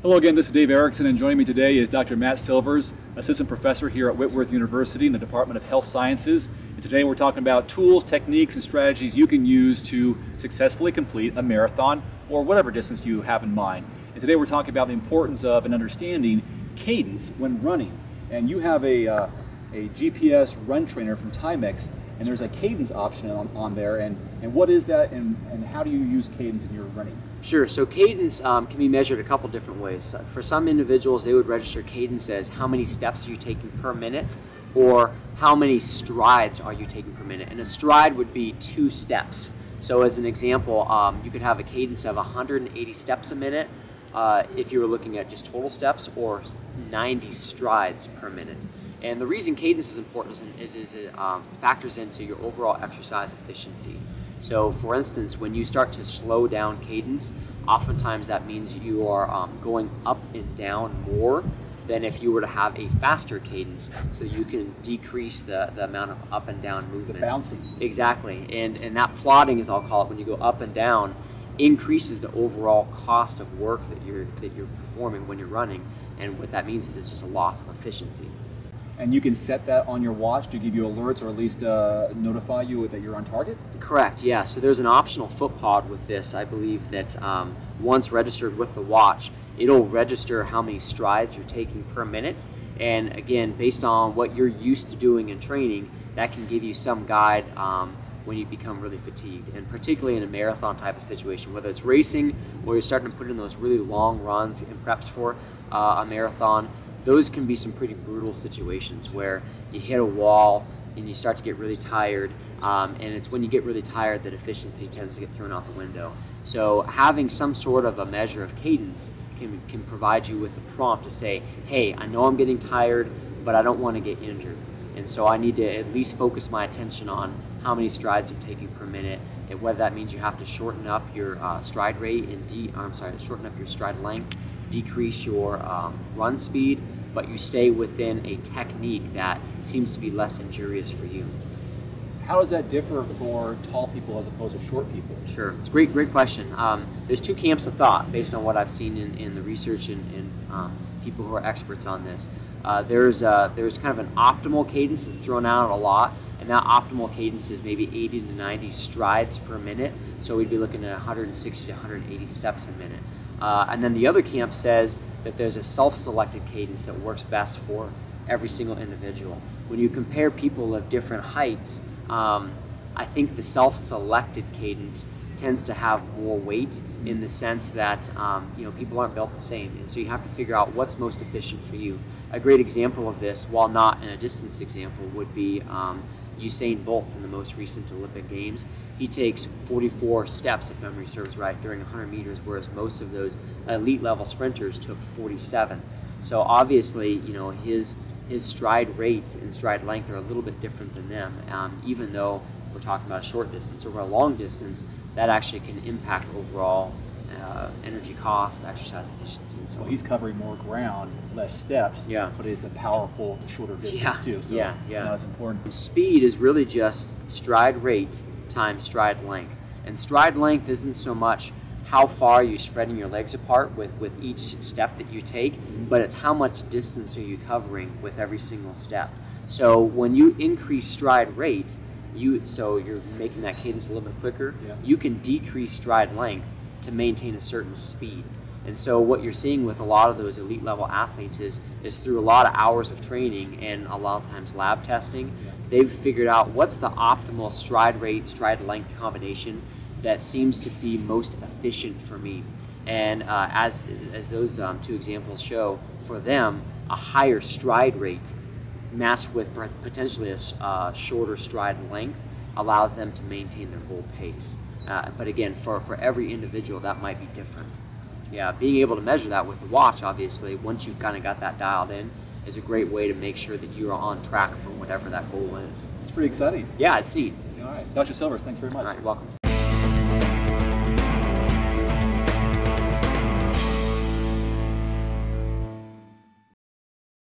Hello again, this is Dave Erickson, and joining me today is Dr. Matt Silvers, Assistant Professor here at Whitworth University in the Department of Health Sciences. And today we're talking about tools, techniques, and strategies you can use to successfully complete a marathon or whatever distance you have in mind. And today we're talking about the importance of and understanding cadence when running. And you have a GPS run trainer from Timex, and there's a cadence option on there. And what is that, and how do you use cadence in your running? Sure. So cadence can be measured a couple different ways. For some individuals, they would register cadence as how many steps are you taking per minute, or how many strides are you taking per minute. And a stride would be 2 steps. So as an example, you could have a cadence of 180 steps a minute if you were looking at just total steps, or 90 strides per minute. And the reason cadence is important is it factors into your overall exercise efficiency. So for instance, when you start to slow down cadence, oftentimes that means you are going up and down more than if you were to have a faster cadence, so you can decrease the amount of up and down movement. The bouncing. Exactly. And that plotting, as I'll call it, when you go up and down, increases the overall cost of work that you're performing when you're running. And what that means is it's just a loss of efficiency. And you can set that on your watch to give you alerts, or at least notify you that you're on target? Correct, yeah. So there's an optional foot pod with this. I believe that once registered with the watch, it'll register how many strides you're taking per minute. And again, based on what you're used to doing in training, that can give you some guide when you become really fatigued. And particularly in a marathon type of situation, whether it's racing or you're starting to put in those really long runs and preps for a marathon, those can be some pretty brutal situations where you hit a wall and you start to get really tired, and it's when you get really tired that efficiency tends to get thrown out the window. So having some sort of a measure of cadence can provide you with a prompt to say, hey, I know I'm getting tired, but I don't want to get injured. And so I need to at least focus my attention on how many strides I'm taking per minute, and whether that means you have to shorten up your stride rate and shorten up your stride length, decrease your run speed, but you stay within a technique that seems to be less injurious for you. How does that differ for tall people as opposed to short people? Sure, it's a great question. There's 2 camps of thought based on what I've seen in the research and people who are experts on this. There's kind of an optimal cadence that's thrown out a lot, and that optimal cadence is maybe 80 to 90 strides per minute, so we'd be looking at 160 to 180 steps a minute. And then the other camp says that there's a self-selected cadence that works best for every single individual. When you compare people of different heights, I think the self-selected cadence tends to have more weight, in the sense that people aren't built the same, and so you have to figure out what's most efficient for you. A great example of this, while not in a distance example, would be Usain Bolt in the most recent Olympic Games. He takes 44 steps, if memory serves right, during 100 meters, whereas most of those elite level sprinters took 47. So obviously, his stride rate and stride length are a little bit different than them, even though we're talking about a short distance. Over a long distance, that actually can impact overall energy cost, exercise efficiency, and so on. He's covering more ground, less steps, yeah, but it's a powerful shorter distance too. So that's important. Speed is really just stride rate times stride length. And stride length isn't so much how far you're spreading your legs apart with each step that you take, but it's how much distance are you covering with every single step. So when you increase stride rate, so you're making that cadence a little bit quicker, you can decrease stride length to maintain a certain speed. And so what you're seeing with a lot of those elite level athletes is through a lot of hours of training and a lot of times lab testing, they've figured out what's the optimal stride rate, stride length combination that seems to be most efficient for me. And as those 2 examples show, for them, a higher stride rate matched with potentially a shorter stride length allows them to maintain their goal pace. But again, for every individual, that might be different. Yeah, being able to measure that with the watch, obviously, once you've kind of got that dialed in, is a great way to make sure that you are on track for whatever that goal is. It's pretty exciting. Yeah, it's neat. All right. Dr. Silvers, thanks very much. All right, welcome.